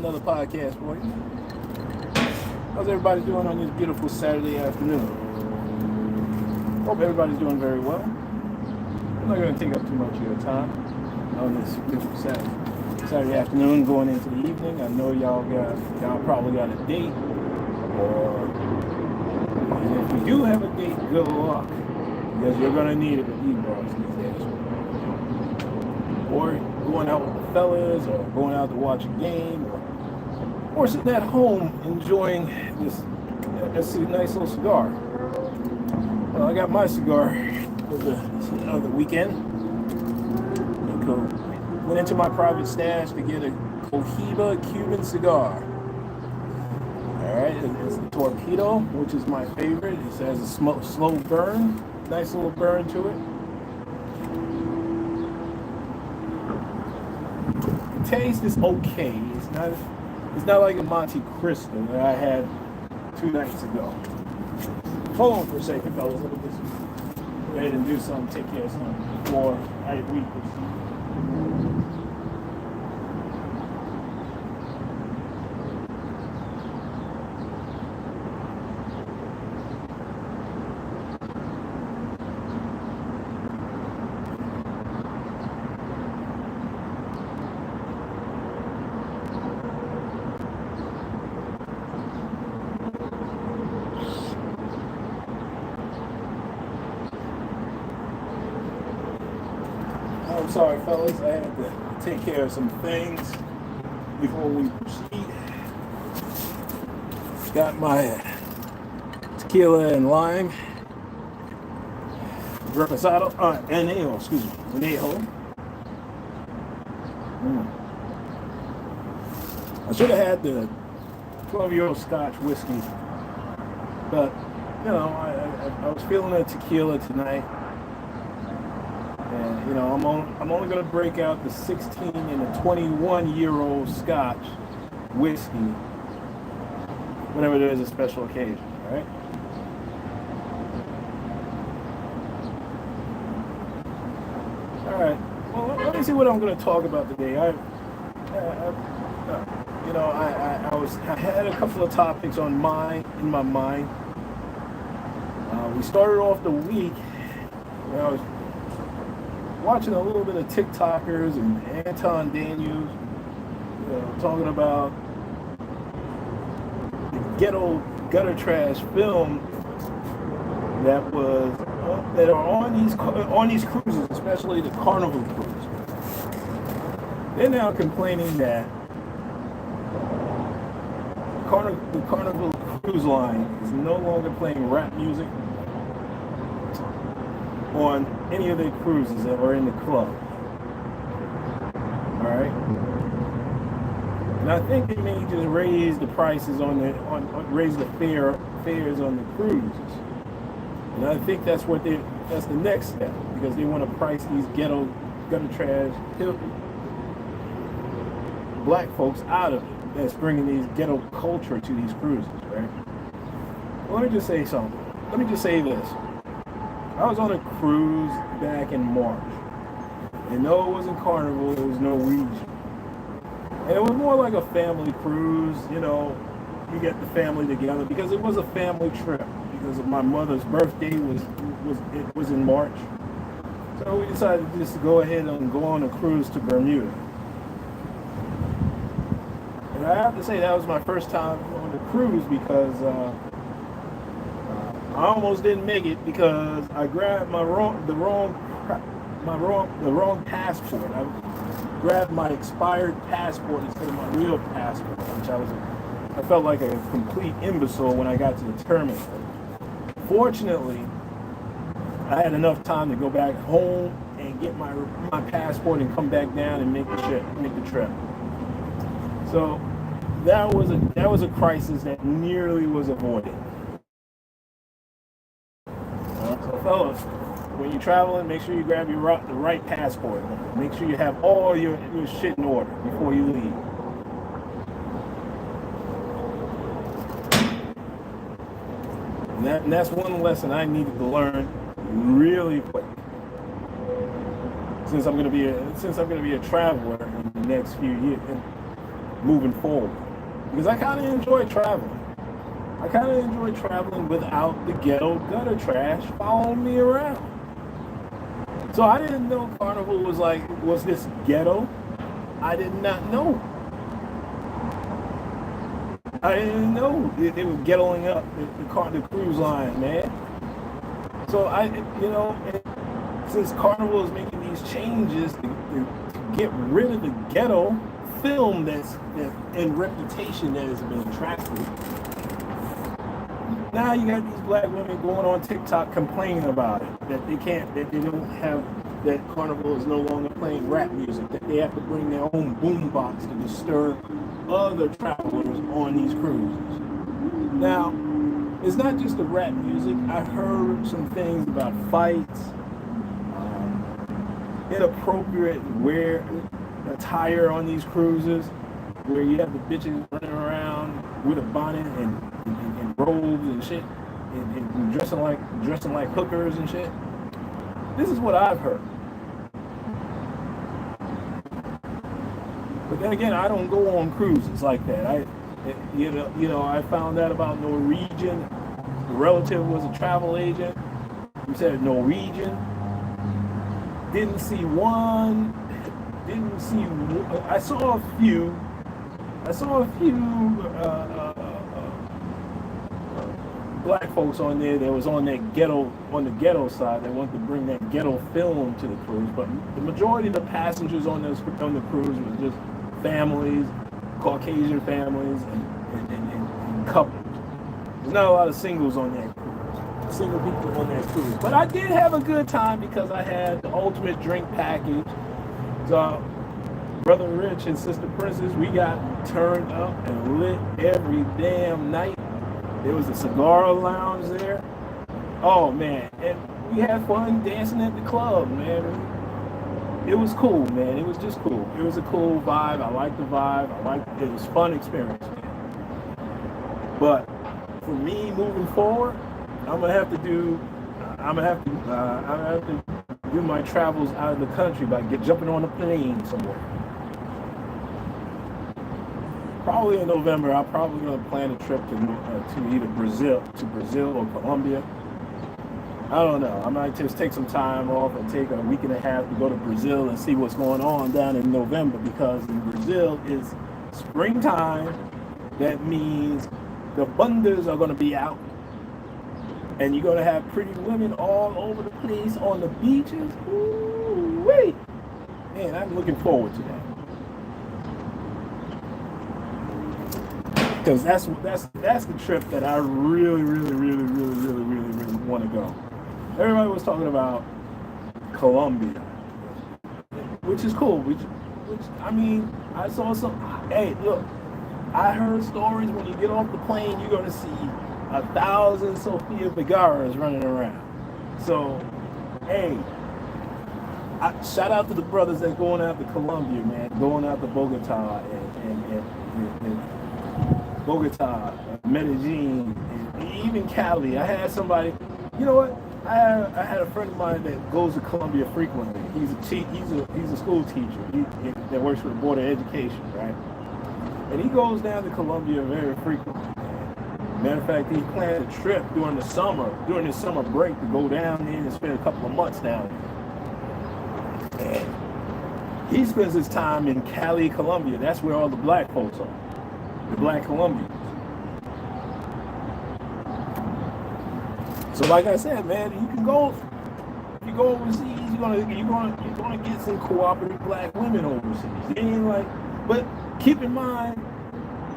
another podcast for you. How's everybody doing on this beautiful Saturday afternoon? Hope everybody's doing very well. I'm not going to take up too much of your time on this beautiful Saturday afternoon going into the evening. I know y'all probably got a date, and if you do have a date, good luck, because you're going to need it with e-bars these days. Or going out with the fellas, or going out to watch a game, or sitting at home enjoying this nice little cigar. Well, I got my cigar the weekend. Went into my private stash to get a Cohiba Cuban cigar. Alright, it's the Torpedo, which is my favorite. It has a slow burn, nice little burn to it. The taste is okay. It's not like a Monte Cristo that I had 2 nights ago. Hold on for a second, fellas. Let me just go ahead and do something, take care of something before I read this. I'm sorry, fellas. I had to take care of some things before we proceed. Got my tequila and lime, reposado, añejo, excuse me, añejo. I should have had the 12-year-old Scotch whiskey, but you know, I was feeling a tequila tonight. And, you know, I'm only going to break out the 16 and the 21-year-old Scotch whiskey whenever there's a special occasion, right? All right. Well, let me see what I'm going to talk about today. I had a couple of topics in my mind. We started off the week. I was watching a little bit of TikTokers and Anton Daniels, talking about the ghetto gutter trash film that are on these cruises, especially the Carnival cruise. They're now complaining that the Carnival cruise line is no longer playing rap music on any of their cruises that were in the club. Alright? And I think they may just raise the prices raise the fares on the cruises. And I think that's the next step, because they want to price these ghetto gutter trash black folks out of it. That's bringing these ghetto culture to these cruises, right? Well, let me just say something. Let me just say this. I was on a cruise back in March, and no, it wasn't Carnival, it was Norwegian. And it was more like a family cruise, you know, you get the family together, because it was a family trip, because of my mother's birthday was in March. So we decided just to go ahead and go on a cruise to Bermuda. And I have to say that was my first time on a cruise, because I almost didn't make it because I grabbed the wrong passport. I grabbed my expired passport instead of my real passport, which I felt like a complete imbecile when I got to the terminal. Fortunately, I had enough time to go back home and get my passport and come back down and make the trip. So that was a crisis that nearly was avoided. So fellas, when you're traveling, make sure you grab the right passport. Make sure you have all your shit in order before you leave. And that's one lesson I needed to learn really quick. Since I'm gonna be a traveler in the next few years, moving forward, because I kind of enjoy traveling. I kind of enjoy traveling without the ghetto gutter trash following me around. So I didn't know Carnival was this ghetto. I did not know. I didn't know they were ghettoing up the cruise line, man. So since Carnival is making these changes to get rid of the ghetto film that's and reputation that has been attracted, now you got these black women going on TikTok complaining about it, that they don't have, that Carnival is no longer playing rap music, that they have to bring their own boombox to disturb other travelers on these cruises. Now, it's not just the rap music. I've heard some things about fights, inappropriate attire on these cruises, where you have the bitches running around with a bonnet and robes and shit, and dressing like hookers and shit. This is what I've heard. But then again, I don't go on cruises like that. I found out about Norwegian. The relative was a travel agent. He said Norwegian. Didn't see one. I saw a few. Black folks on there that was on the ghetto side. They wanted to bring that ghetto film to the cruise, but the majority of the passengers on the cruise was just families, Caucasian families, and couples. There's not a lot of singles on that cruise, single people on that cruise. But I did have a good time because I had the ultimate drink package. So Brother Rich and Sister Princess, we got turned up and lit every damn night. There was a cigar lounge there. Oh man, and we had fun dancing at the club, man. It was cool, man. It was just cool. It was a cool vibe. I liked the vibe. It was a fun experience, man. But for me moving forward, I'm gonna have to do my travels out of the country by jumping on a plane somewhere. Probably in November, I'm probably going to plan a trip to either Brazil or Colombia. I don't know. I might just take some time off and take a week and a half to go to Brazil and see what's going on down in November, because in Brazil is springtime. That means the bundas are going to be out, and you're going to have pretty women all over the place on the beaches. Ooh, wait, man, I'm looking forward to that. Because that's the trip that I really want to go. Everybody was talking about Colombia, which is cool. Which I mean, I saw some. Hey, look, I heard stories when you get off the plane, you're gonna see 1,000 Sofia Vergara's running around. So, hey, shout out to the brothers that going out to Colombia, man, going out to Bogota and Bogota, Medellin, and even Cali. I had somebody, you know what? I had a friend of mine that goes to Colombia frequently. He's a school teacher that works for the Board of Education, right? And he goes down to Colombia very frequently. Matter of fact, he planned a trip during his summer break to go down there and spend a couple of months down there. And he spends his time in Cali, Colombia. That's where all the black folks are. The black Colombians. So like I said, man, you can go. If you go overseas, you're gonna get some cooperative black women overseas. It ain't like, but keep in mind,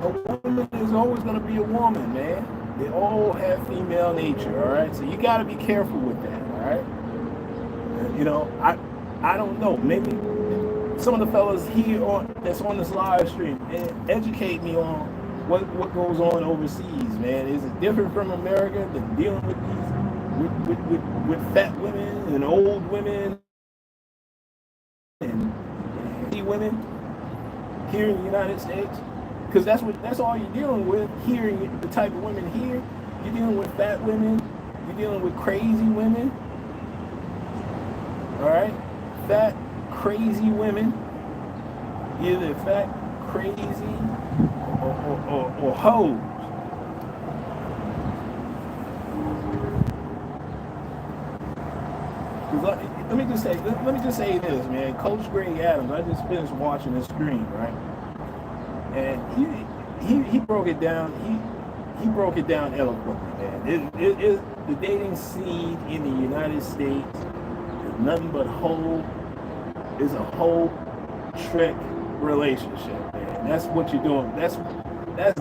a woman is always gonna be a woman, man. They all have female nature, all right. So you got to be careful with that, all right. You know, I don't know. Maybe some of the fellas here that's on this live stream educate me on what goes on overseas, man. Is it different from America than dealing with with fat women and old women and women here in the United States? Because that's all you're dealing with here. The type of women here, you're dealing with fat women, you're dealing with crazy women. All right, fat, crazy women. Either fat, crazy, or hoes. Let me just say this, man. Coach Greg Adams, I just finished watching his stream, right? And he broke it down. He broke it down eloquently, man. The dating scene in the United States is nothing but is a whole trick relationship, man. That's what you're doing. That's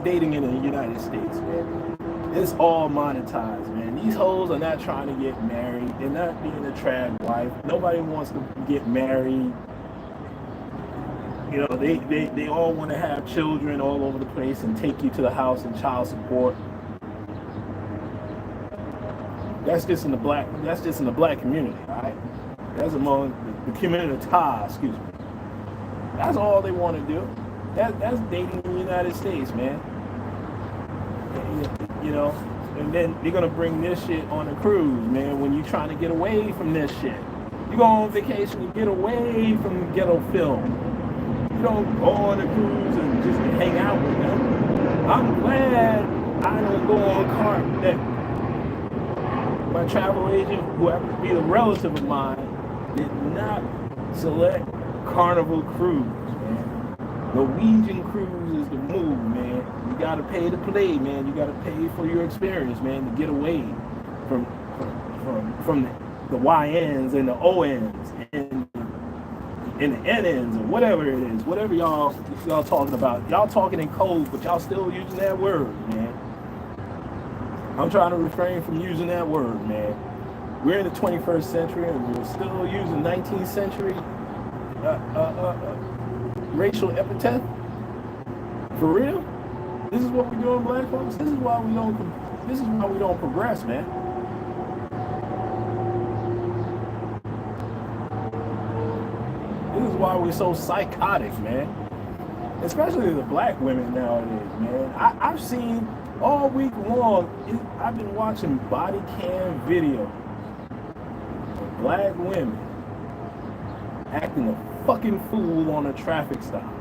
dating in the United States, man. It's all monetized, man. These hoes are not trying to get married. They're not being a trad wife. Nobody wants to get married. You know, they all want to have children all over the place and take you to the house and child support. That's just in the black community, all right? That's among the community, excuse me. That's all they want to do. That's dating in the United States, man. You know, and then they're gonna bring this shit on a cruise, man. When you're trying to get away from this shit, you go on vacation to get away from the ghetto film. You don't go on a cruise and just hang out with them. I'm glad I don't go on cart that my travel agent, who happens to be a relative of mine, did not select Carnival Cruise, man. Norwegian Cruise is the move, man. You gotta pay to play, man. You gotta pay for your experience, man, to get away from the YNs and the ONs and the NNs or whatever it is, whatever y'all talking about. Y'all talking in code, but y'all still using that word, man. I'm trying to refrain from using that word, man. We're in the 21st century and we're still using 19th century racial epithet. For real? This is what we're doing, black folks. This is why we don't progress, man. This is why we're so psychotic, man. Especially the black women nowadays, man. I've seen all week long, I've been watching body cam video of black women acting a fucking fool on a traffic stop.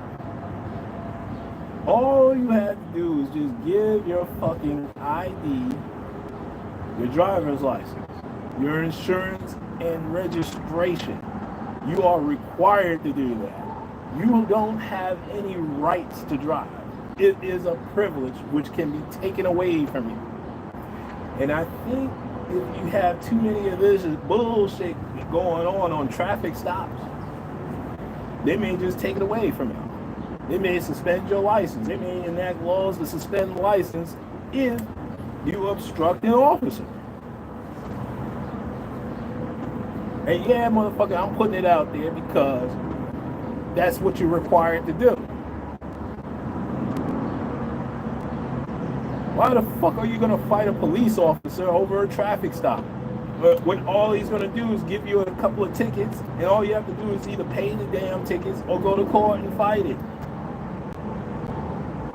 All you have to do is just give your fucking ID, your driver's license, your insurance and registration. You are required to do that. You don't have any rights to drive. It is a privilege which can be taken away from you. And I think if you have too many of this bullshit going on traffic stops, they may just take it away from you. They may suspend your license. They may enact laws to suspend the license if you obstruct an officer. And yeah, motherfucker, I'm putting it out there because that's what you're required to do. Why the fuck are you gonna fight a police officer over a traffic stop? When all he's gonna do is give you a couple of tickets, and all you have to do is either pay the damn tickets or go to court and fight it.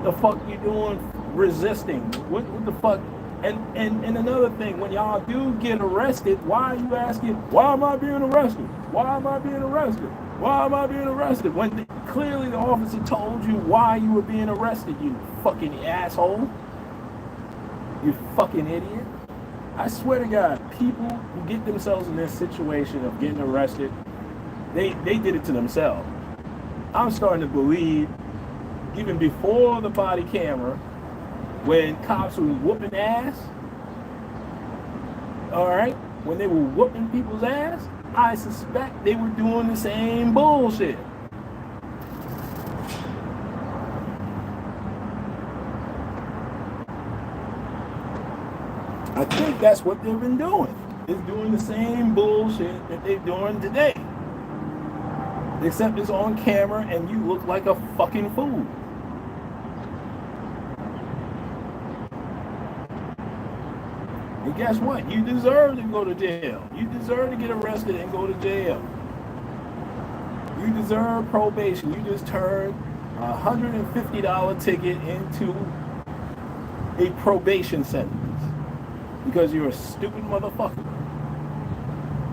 The fuck you doing resisting? What the fuck? And another thing, when y'all do get arrested, why are you asking, why am I being arrested? Why am I being arrested? Why am I being arrested? When clearly the officer told you why you were being arrested, you fucking asshole. You fucking idiot. I swear to God, people who get themselves in this situation of getting arrested, they did it to themselves. I'm starting to believe, even before the body camera, when cops were whooping ass, all right, when they were whooping people's ass, I suspect they were doing the same bullshit. I think that's what they've been doing, is doing the same bullshit that they're doing today. Except it's on camera and you look like a fucking fool. And guess what? You deserve to go to jail. You deserve to get arrested and go to jail. You deserve probation. You just turned a $150 ticket into a probation sentence because you're a stupid motherfucker.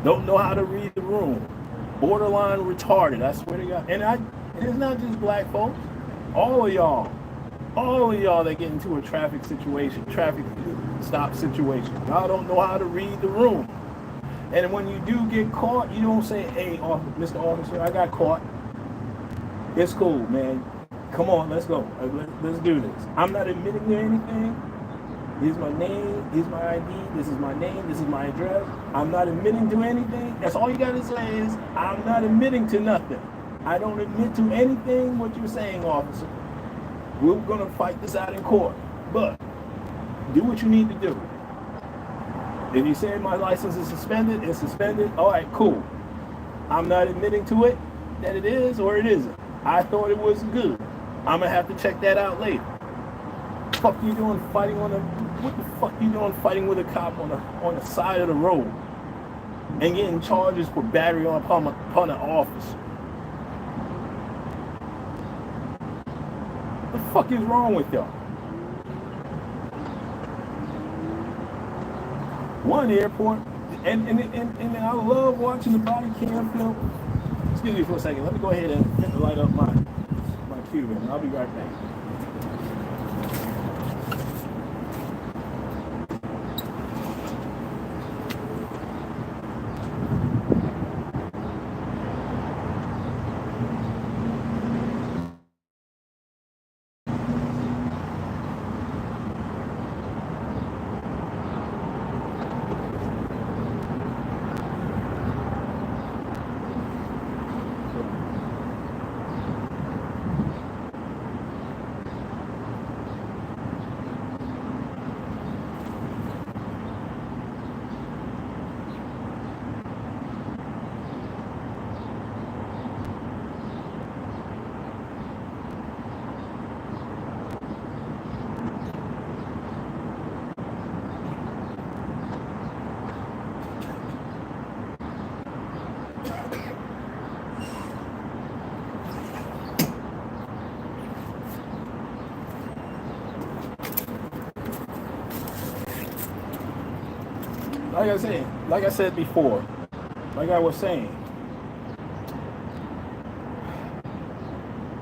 Don't know how to read the room. Borderline retarded, I swear to God. And it's not just black folks. All of y'all all of y'all that get into a traffic stop situation, y'all don't know how to read the room. And when you do get caught, you don't say, hey, Mr. Officer, I got caught. It's cool, man. Come on, let's go. Let's do this. I'm not admitting to anything. Here's my name. Here's my ID. This is my name. This is my address. I'm not admitting to anything. That's all you got to say is, I'm not admitting to nothing. I don't admit to anything what you're saying, officer. We're going to fight this out in court. But do what you need to do. If you say my license is suspended, it's suspended. All right, cool. I'm not admitting to it, that it is or it isn't. I thought it was good. I'm going to have to check that out later. What the fuck you doing fighting with a cop on the side of the road and getting charges for battery upon an officer? What the fuck is wrong with y'all? One airport, and I love watching the body cam film. Excuse me for a second. Let me go ahead and light up my cube, and I'll be right back. Like I said before, like I was saying,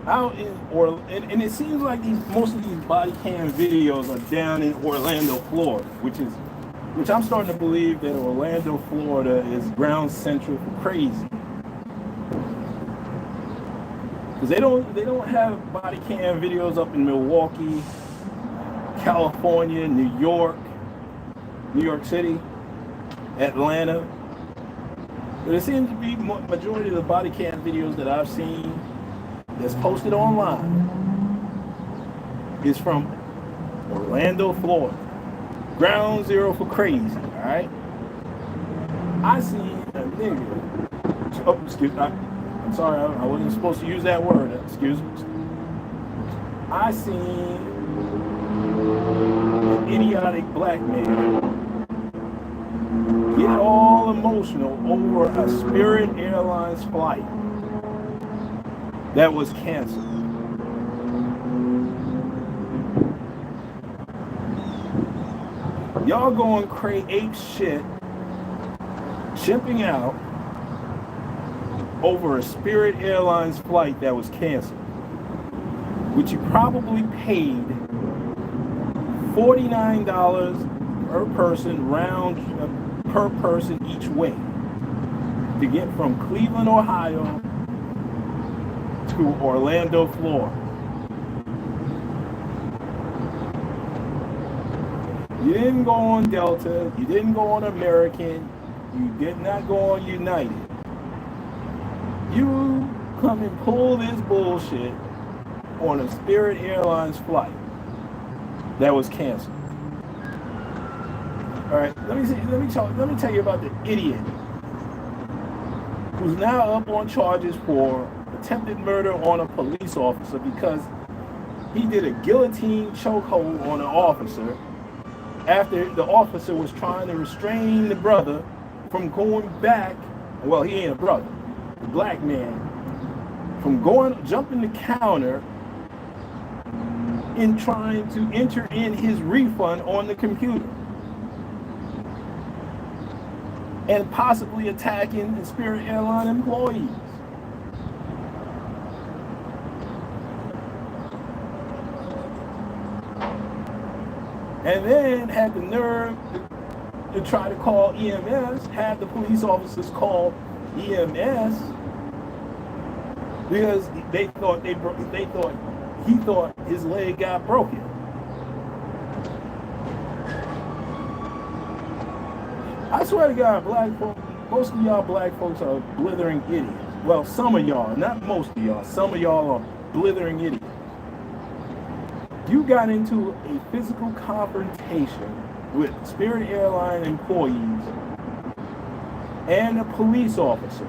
and it seems like most of these body cam videos are down in Orlando, Florida, which I'm starting to believe that Orlando, Florida is ground central for crazy. Because they don't have body cam videos up in Milwaukee, California, New York City, Atlanta. But it seems to be majority of the body cam videos that I've seen that's posted online is from Orlando, Florida. Ground zero for crazy, all right? I seen a nigga, oh, excuse me, I'm sorry, I wasn't supposed to use that word, excuse me. I seen an idiotic black man get all emotional over a Spirit Airlines flight that was canceled. Y'all going ape shit, chimping out over a Spirit Airlines flight that was canceled, which you probably paid $49 per person each way to get from Cleveland, Ohio to Orlando, Florida. You didn't go on Delta, you didn't go on American, you did not go on United. You come and pull this bullshit on a Spirit Airlines flight that was canceled. All right, let me tell you about the idiot who's now up on charges for attempted murder on a police officer because he did a guillotine chokehold on an officer after the officer was trying to restrain the brother from going back. Well, he ain't a brother, the black man, from jumping the counter in trying to enter in his refund on the computer and possibly attacking the Spirit Airline employees. and then had the nerve to try to call EMS, had the police officers call EMS because he thought his leg got broken. I swear to God, black folks, most of y'all black folks are blithering idiots. Well, some of y'all, not most of y'all, some of y'all are blithering idiots. You got into a physical confrontation with Spirit Airline employees and a police officer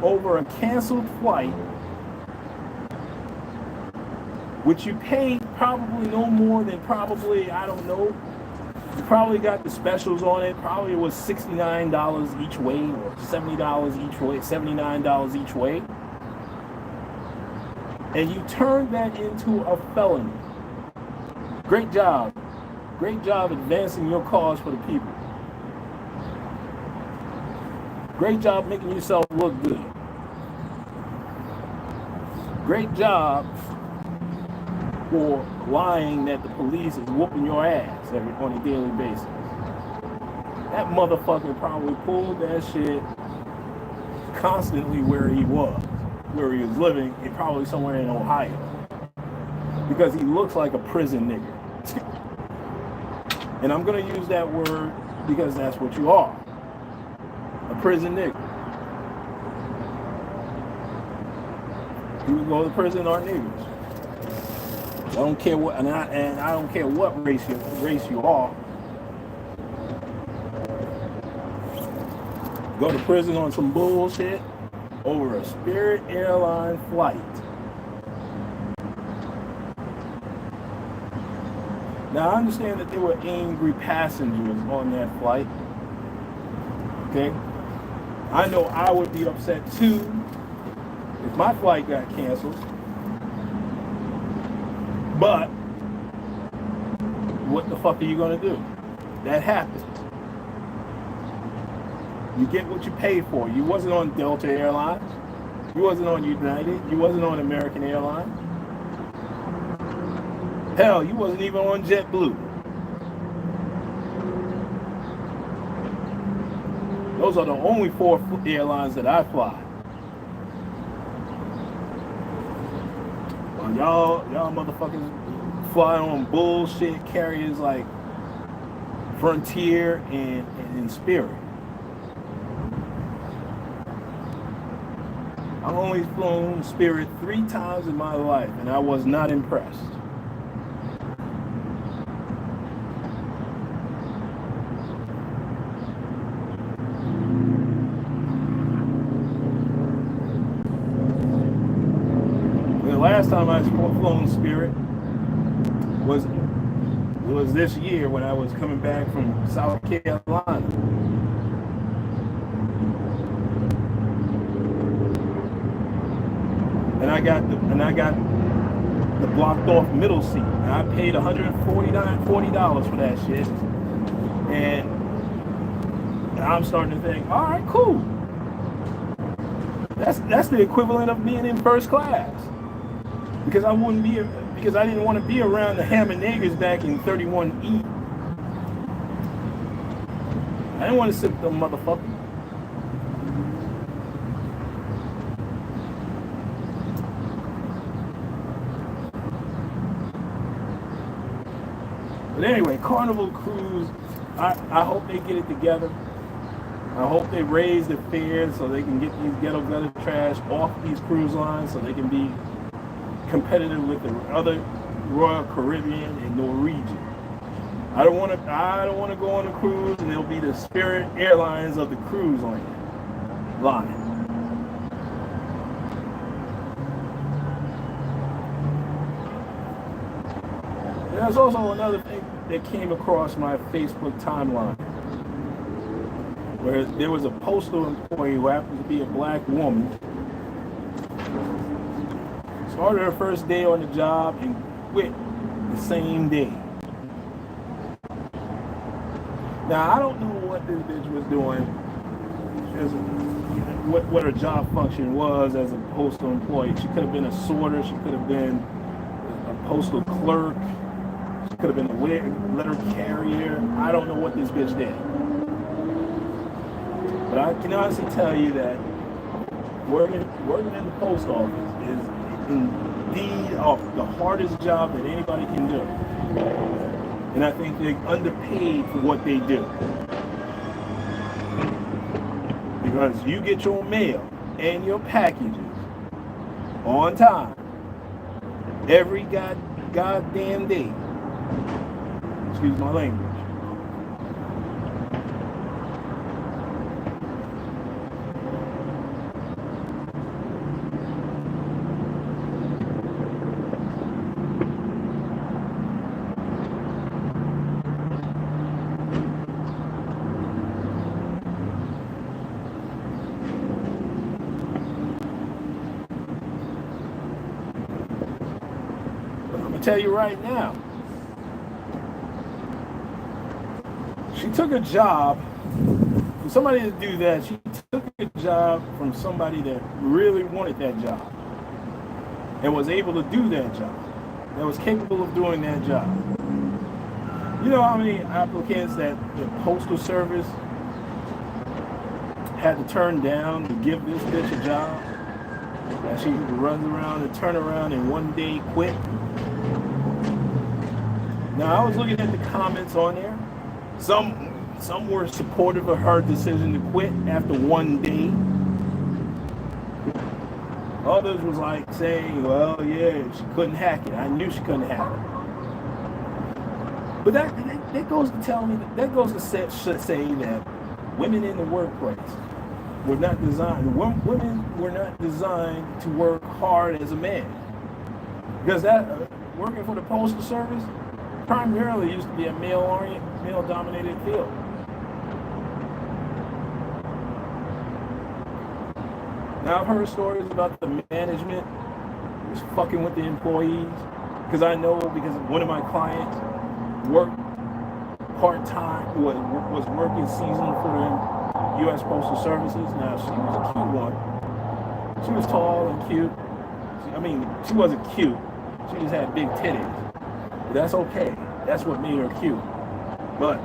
over a canceled flight, which you paid probably no more than I don't know, you probably got the specials on it. Probably it was $69 each way or $70 each way, $79 each way. And you turned that into a felony. Great job. Great job advancing your cause for the people. Great job making yourself look good. Great job for lying that the police is whooping your ass on a daily basis. That motherfucker probably pulled that shit constantly where he was living, and probably somewhere in Ohio. Because he looks like a prison nigger. And I'm going to use that word because that's what you are. A prison nigger. People who go to prison are niggers. I don't care what, and I don't care what race you are. Go to prison on some bullshit over a Spirit Airline flight. Now, I understand that there were angry passengers on that flight. Okay? I know I would be upset too if my flight got canceled. But what the fuck are you going to do? That happens. You get what you pay for. You wasn't on Delta Airlines. You wasn't on United. You wasn't on American Airlines. Hell, you wasn't even on JetBlue. Those are the only 4 airlines that I fly. Y'all motherfuckers fly on bullshit carriers like Frontier and Spirit. I've only flown Spirit 3 times in my life, and I was not impressed. Last time I flown Spirit was this year when I was coming back from South Carolina. And I got the blocked off middle seat. And I paid $140 for that shit. And I'm starting to think, all right, cool. That's the equivalent of being in first class. Because I didn't want to be around the hammer niggers back in 31E. I didn't want to sit with them motherfuckers. But anyway, Carnival Cruise, I hope they get it together. I hope they raise the fares so they can get these ghetto gutter trash off these cruise lines so they can be competitive with the other Royal Caribbean and Norwegian. I don't want to go on a cruise and it'll be the Spirit Airlines of the cruise line. There's also another thing that came across my Facebook timeline where there was a postal employee who happened to be a black woman. Started her first day on the job and quit the same day. Now, I don't know what this bitch was doing, what her job function was as a postal employee. She could have been a sorter, she could have been a postal clerk, She could have been a letter carrier. I don't know what this bitch did. But I can honestly tell you that working in the post office is indeed the hardest job that anybody can do. And I think they're underpaid for what they do. Because you get your mail and your packages on time every goddamn day. Excuse my language. Tell you right now, she took a job for somebody to do that. She took a job from somebody that really wanted that job and was able to do that job, that was capable of doing that job. You know how many applicants that the Postal Service had to turn down to give this bitch a job, that she runs around and turn around and one day quit? Now, I was looking at the comments on there. Some were supportive of her decision to quit after one day. Others was like saying, well, yeah, she couldn't hack it. I knew she couldn't hack it. But that goes to tell me, that goes to say that women in the workplace were not designed, women were not designed to work hard as a man. Because that, working for the Postal Service, primarily used to be a male-dominated field. Now I've heard stories about the management was fucking with the employees, because I know, because one of my clients worked part-time, was working seasonal for the U.S. Postal Services. Now she was a cute one. She was tall and cute. She wasn't cute. She just had big titties. That's okay. That's what made her cute. But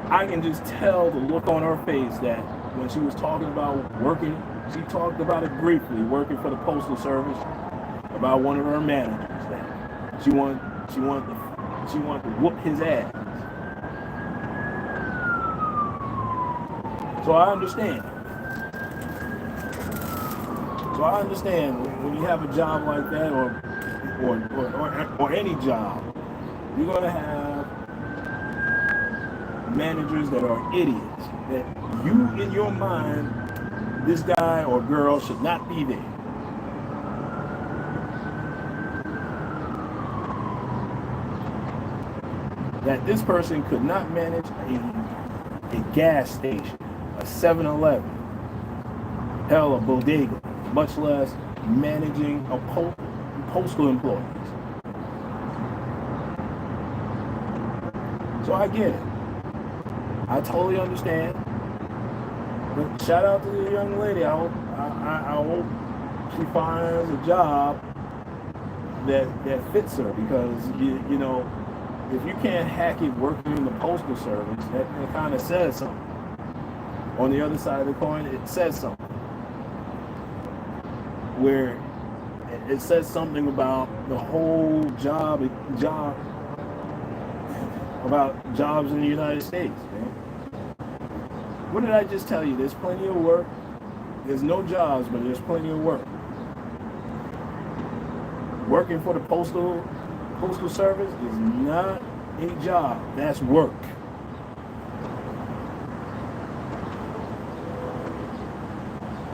I can just tell the look on her face that when she was talking about working, she talked about it briefly, working for the Postal Service, about one of her managers that she wanted to whoop his ass. So I understand. When you have a job like that, or any job, you're going to have managers that are idiots, that you, in your mind, this guy or girl should not be there. That this person could not manage a gas station, a 7-Eleven, hell, a bodega, much less managing a postal employees. So I get it. I totally understand. But shout out to the young lady. I hope she finds a job that fits her, because you know, if you can't hack it working in the Postal Service, that kind of says something. On the other side of the coin, it says something. Where it says something about the whole job about jobs in the United States, man. What did I just tell you? There's plenty of work. There's no jobs, but there's plenty of work. Working for the Postal Service is not a job. That's work.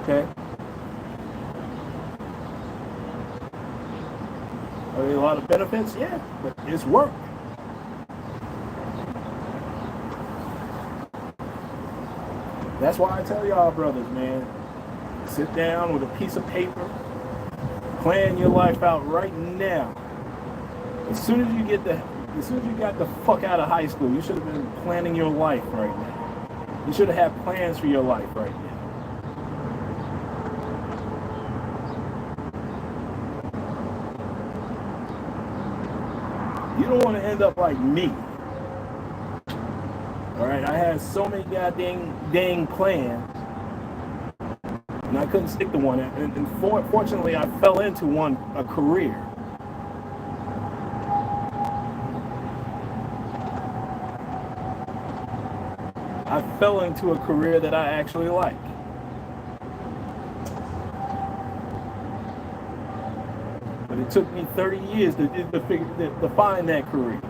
Okay? Are there a lot of benefits? Yeah, but it's work. That's why I tell y'all, brothers, man, sit down with a piece of paper, plan your life out right now. As soon as you got the fuck out of high school, you should have been planning your life right now. You should have had plans for your life right now. You don't want to end up like me. All right, I had so many dang plans, and I couldn't stick to one. And fortunately, I fell into a career. I fell into a career that I actually like. But it took me 30 years to find that career.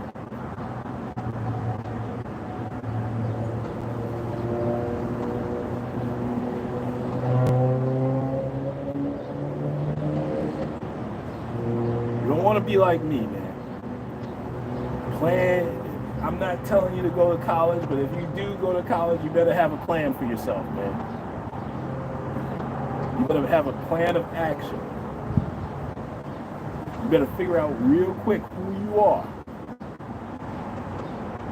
You don't want to be like me, man. I'm not telling you to go to college, but if you do go to college, you better have a plan for yourself, man. You better have a plan of action. You better figure out real quick who you are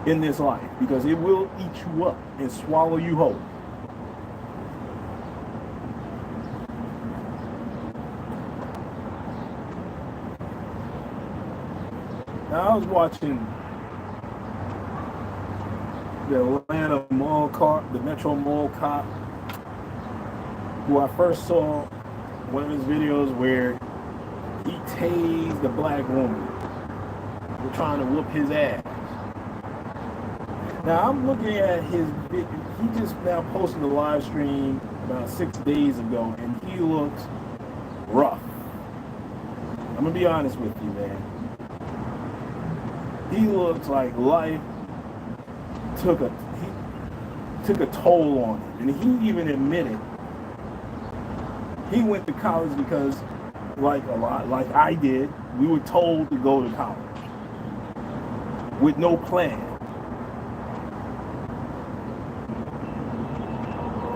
in this life, because it will eat you up and swallow you whole. Now, I was watching the Atlanta mall cop, the Metro Mall cop, who I first saw one of his videos where he tased the black woman for trying to whoop his ass. Now I'm looking at his video. He just now posted a live stream about 6 days ago, and he looks rough. I'm gonna be honest with you, man. He looks like life took a toll on him, and he even admitted he went to college because, like I did, we were told to go to college with no plan.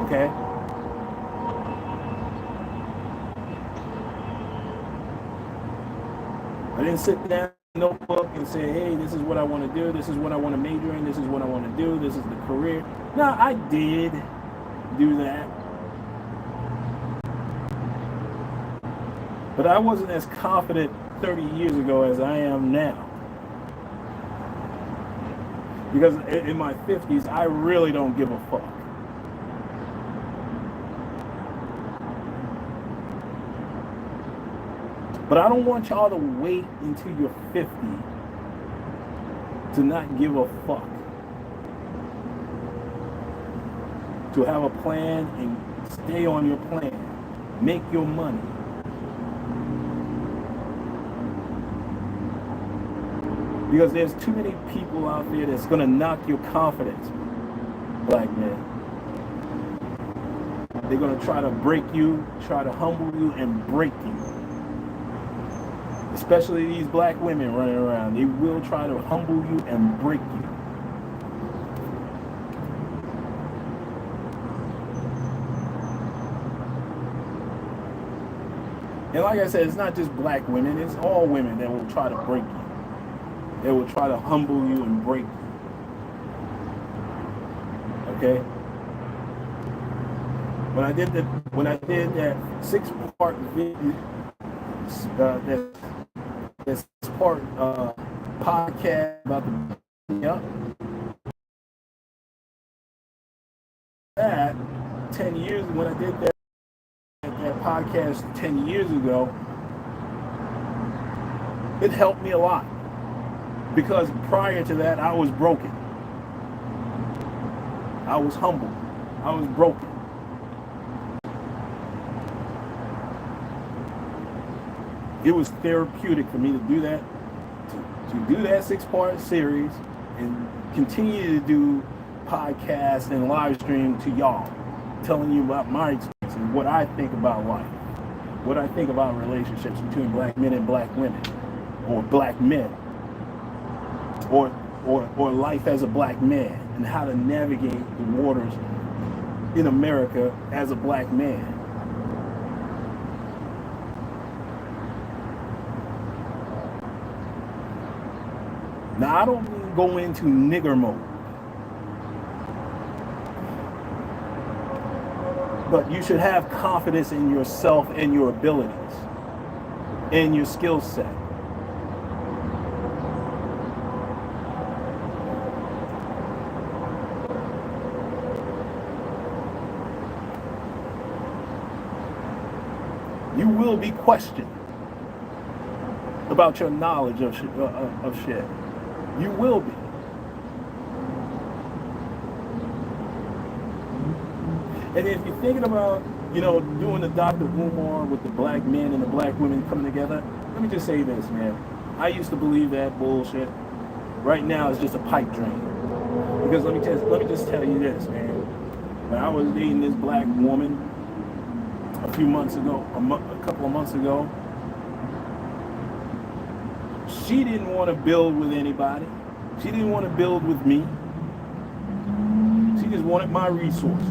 Okay? I didn't sit down in a notebook and say, hey, this is what I want to do, this is what I want to major in, this is what I want to do, this is the career. Now, I did do that. But I wasn't as confident 30 years ago as I am now. Because in my 50s, I really don't give a fuck. But I don't want y'all to wait until you're 50 to not give a fuck. To have a plan and stay on your plan. Make your money. Because there's too many people out there that's gonna knock your confidence, black man. They're gonna try to break you, try to humble you and break you. Especially these black women running around. They will try to humble you and break you. And like I said, it's not just black women, it's all women that will try to break you. They will try to humble you and break you. Okay? When I did that 6-part video, this part podcast about that 10 years when I did that podcast 10 years ago, it helped me a lot, because prior to that I was broken, I was humble, I was broken. It was therapeutic for me to do that, to do that 6-part series and continue to do podcasts and live stream to y'all, telling you about my experience and what I think about life, what I think about relationships between black men and black women, or black men, or life as a black man, and how to navigate the waters in America as a black man. Now, I don't mean go into nigger mode, but you should have confidence in yourself and your abilities and your skill set. will be questioned about your knowledge of shit. You will be. And if you're thinking about, doing the Dr. Umar with the black men and the black women coming together, let me just say this, man. I used to believe that bullshit. Right now, it's just a pipe dream. Because let me just tell you this, man. When I was dating this black woman a few months ago, a couple of months ago, she didn't want to build with anybody. She didn't want to build with me. She just wanted my resources.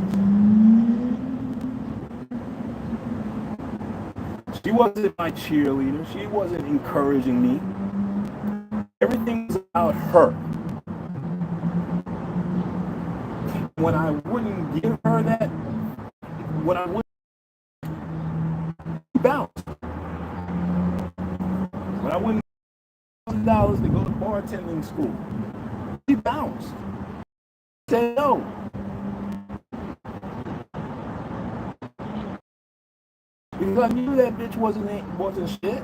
She wasn't my cheerleader. She wasn't encouraging me. Everything was about her. When I wouldn't give her that, when I wouldn't, she bounced. When I wouldn't give $1,000 to go to bartending school, she bounced. Said no. Because I knew that bitch wasn't shit.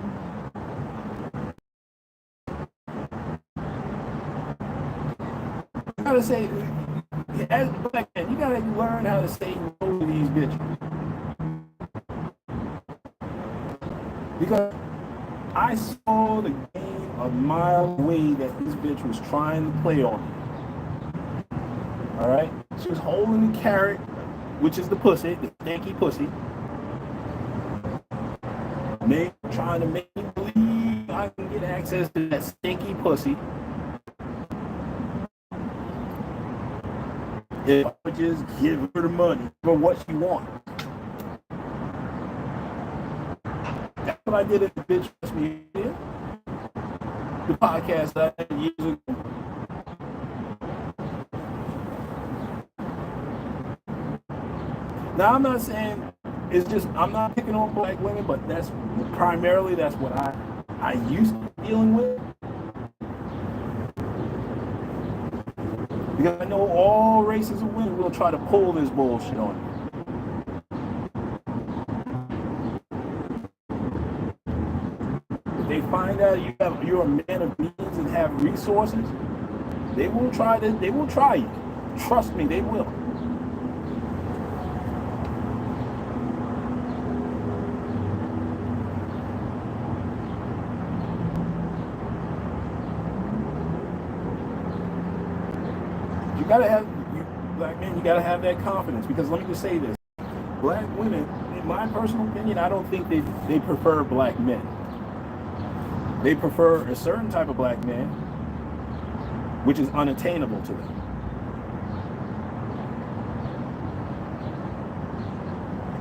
You gotta say, as a black man, you gotta learn how to say no to these bitches. Because I saw the game a mile away that this bitch was trying to play on me. Alright? She was holding the carrot, which is the pussy, the stanky pussy. Trying to make me believe I can get access to that stinky pussy. If I would just give her the money for what she wants. That's what I did at the Bitch Trust Me, the podcast that I had years ago. Now I'm not saying I'm not picking on black women, but that's what I used to be dealing with. Because I know all races of women will try to pull this bullshit on you. If they find out you're a man of means and have resources, they will try you. Trust me, they will. Black men, you gotta have that confidence, because let me just say this. Black women, in my personal opinion, I don't think they prefer black men. They prefer a certain type of black man, which is unattainable to them.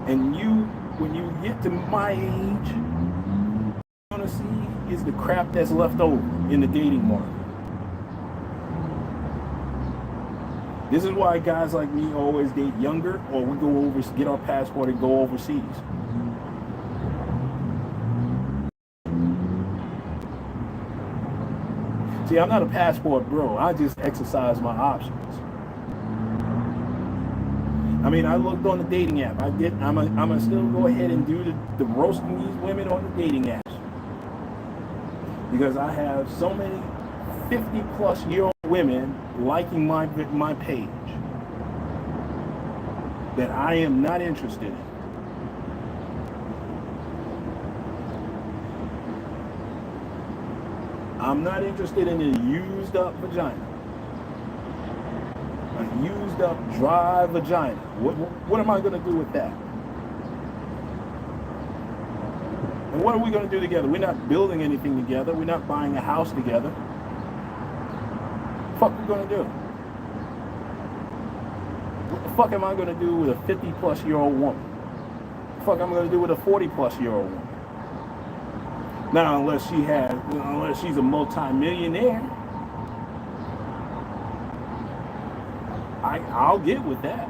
And when you get to my age, what you're gonna see is the crap that's left over in the dating market. This is why guys like me always date younger, or we get our passport and go overseas. See, I'm not a passport bro. I just exercise my options. I mean, I looked on the dating app. I'm gonna still go ahead and do the roasting these women on the dating apps, because I have so many 50-plus-year-old women liking my page that I am not interested in. I'm not interested in a used up vagina. A used up dry vagina. What am I going to do with that? And what are we going to do together? We're not building anything together. We're not buying a house together. What the fuck are we going to do? What the fuck am I going to do with a 50-plus-year-old woman? What the fuck am I going to do with a 40-plus-year-old woman? Now, unless she's a multi-millionaire, I'll get with that.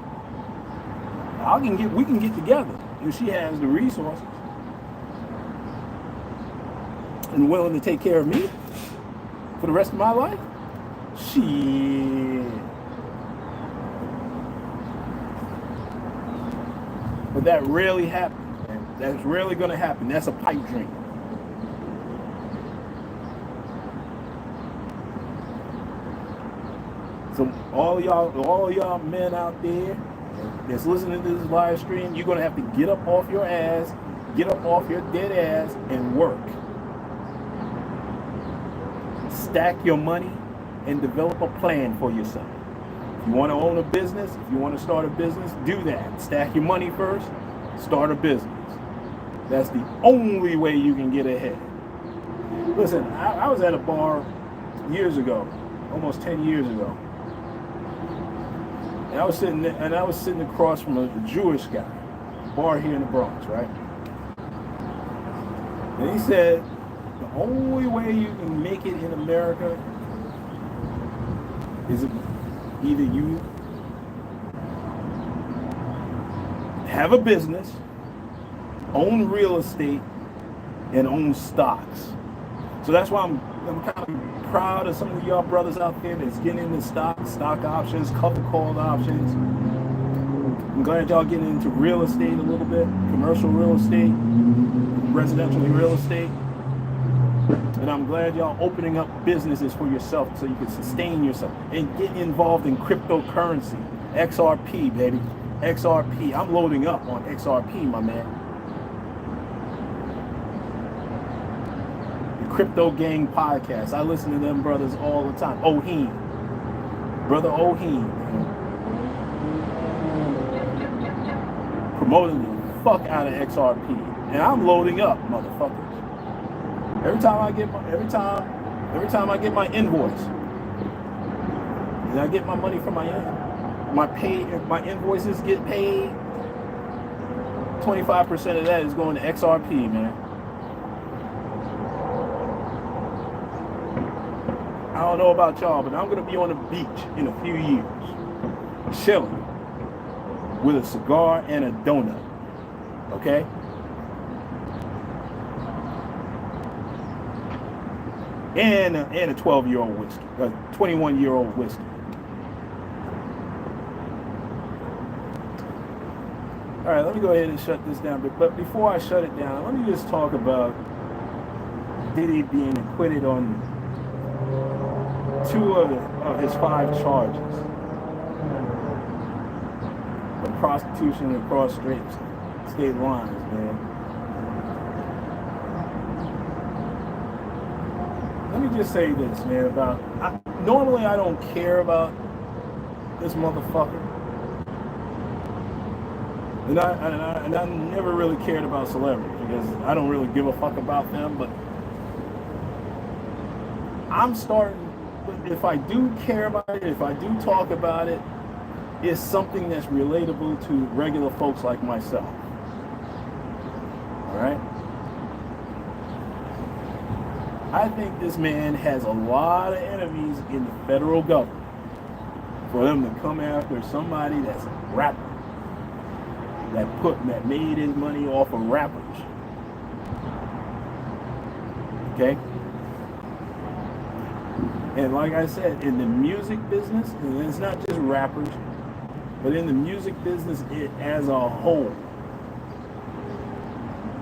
We can get together if she has the resources and willing to take care of me for the rest of my life. Shit. But that rarely happens, man. That's rarely going to happen. That's a pipe dream. So all y'all men out there that's listening to this live stream, you're going to have to get up off your ass, get up off your dead ass and work. Stack your money and develop a plan for yourself. If you want to own a business, if you want to start a business, do that. Stack your money first, start a business. That's the only way you can get ahead. Listen, I was at a bar years ago, almost 10 years ago. And I was sitting across from a Jewish guy, bar here in the Bronx, right? And he said, the only way you can make it in America is either you have a business, own real estate, and own stocks. So that's why I'm kind of proud of some of y'all brothers out there that's getting into stock options, cover call options. I'm glad y'all getting into real estate a little bit, commercial real estate, residential real estate. And I'm glad y'all opening up businesses for yourself so you can sustain yourself and get involved in cryptocurrency. XRP, baby. XRP. I'm loading up on XRP, my man. Crypto Gang podcast. I listen to them brothers all the time. Oheen. Brother Oheen. Promoting the fuck out of XRP. And I'm loading up, motherfuckers. Every time I get my invoice. And I get my money from my invoices get paid. 25% of that is going to XRP, man. I don't know about y'all, but I'm going to be on the beach in a few years, chilling with a cigar and a donut, okay? And a 12-year-old whiskey, a 21-year-old whiskey. All right, let me go ahead and shut this down. But before I shut it down, let me just talk about Diddy being acquitted on 2 of his 5 charges of prostitution across state lines, man. Let me just say this, man, normally I don't care about this motherfucker. And I never really cared about celebrities because I don't really give a fuck about them, but I'm starting. If I do care about it, if I do talk about it, it's something that's relatable to regular folks like myself. All right? I think this man has a lot of enemies in the federal government. For them to come after somebody that's a rapper, that made his money off of rappers. Okay? And like I said, in the music business, and it's not just rappers, but in the music business as a whole,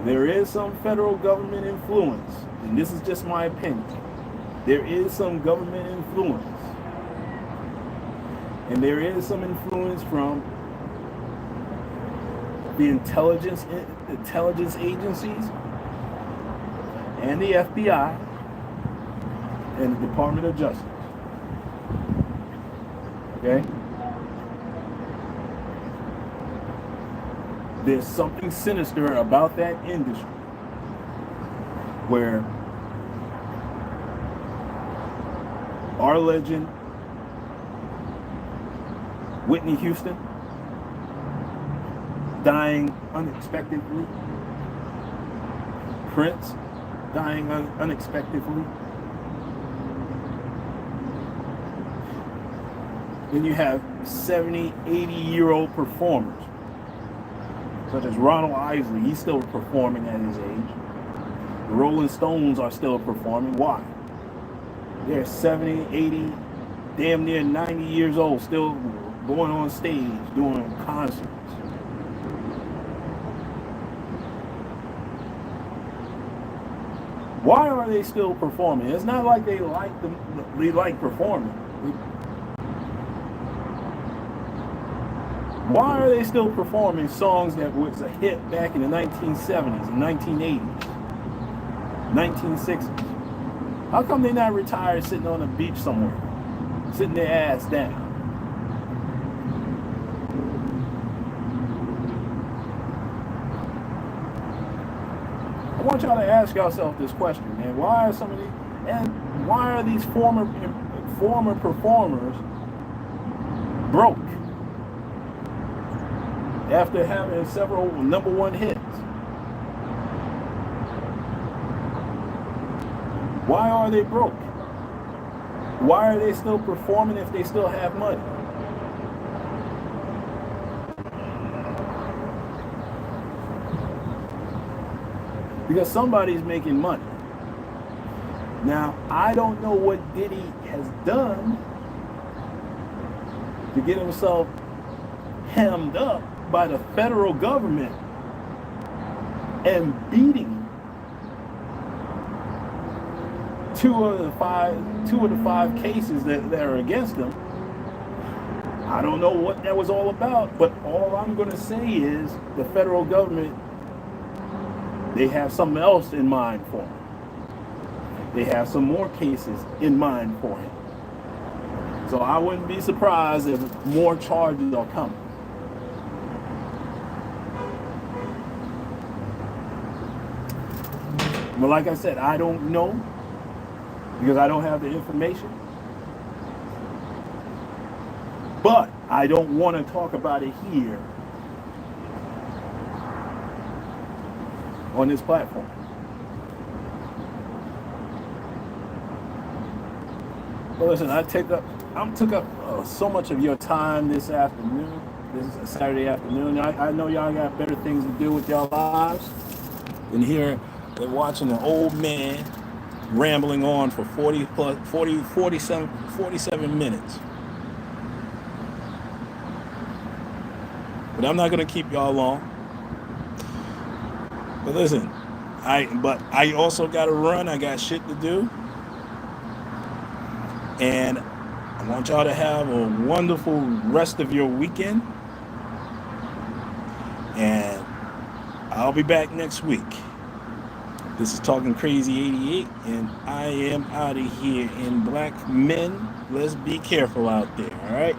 there is some federal government influence, and this is just my opinion. There is some government influence, and there is some influence from the intelligence agencies and the FBI and the Department of Justice. Okay? There's something sinister about that industry where our legend, Whitney Houston, dying unexpectedly, Prince dying unexpectedly. Then you have 70, 80-year-old performers, such as Ronald Isley. He's still performing at his age. The Rolling Stones are still performing. Why? They're 70, 80, damn near 90 years old, still going on stage, doing concerts. Why are they still performing? It's not like they like them. They like performing. Why are they still performing songs that was a hit back in the 1970s and 1980s, 1960s? How come they're not retired sitting on a beach somewhere, sitting their ass down? I want y'all to ask yourself this question, man. Why are some of these, and why are these former performers broke after having several #1 hits? Why are they broke? Why are they still performing if they still have money? Because somebody's making money. Now, I don't know what Diddy has done to get himself hemmed up by the federal government and beating two of the five cases that are against him. I don't know what that was all about, but all I'm going to say is the federal government, they have something else in mind for him. They have some more cases in mind for him. So I wouldn't be surprised if more charges are coming. But like I said, I don't know because I don't have the information. But I don't want to talk about it here on this platform. Well, listen, I took up so much of your time this afternoon. This is a Saturday afternoon. I know y'all got better things to do with y'all lives than here than watching an old man rambling on for 47 minutes. But I'm not going to keep y'all long. But listen, I also got to run. I got shit to do. And I want y'all to have a wonderful rest of your weekend. And I'll be back next week. This is Talking Crazy 88, and I am out of here. And black men, let's be careful out there, all right?